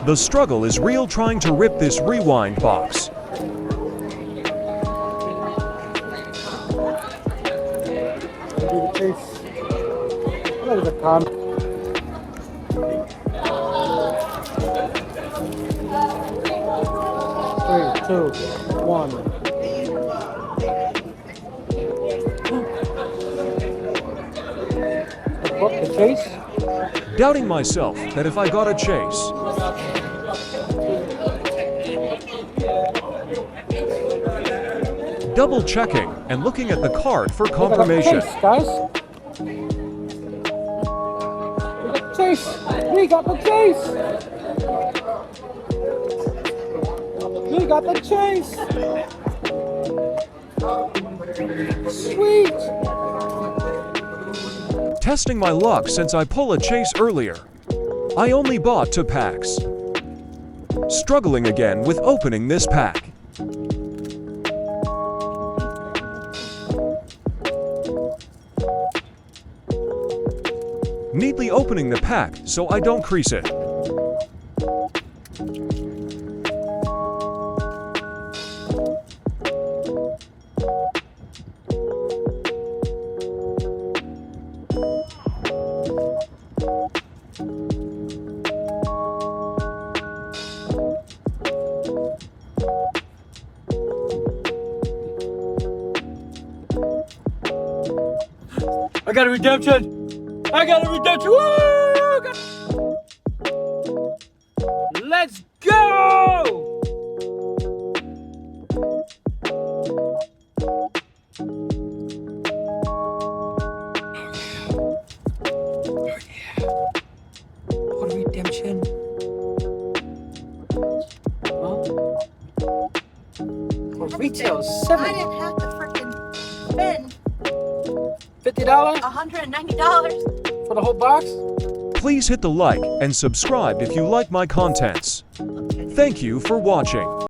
The struggle is real trying to rip this rewind box. Three, two, one. What, the chase? Doubting myself that if I got a chase. Double checking and looking at the card for confirmation. We got the chase! We got the chase! Sweet! Testing my luck since I pulled a chase earlier. I only bought 2 packs. Struggling again with opening this pack. Neatly opening the pack so I don't crease it. I got a redemption! I got a redemption! Woo! Let's go! Oh yeah. What a redemption. Huh? For retail, I 70. didn't have to freaking spend $50? $190. For the whole box? Please hit the like and subscribe if you like my contents. Thank you for watching.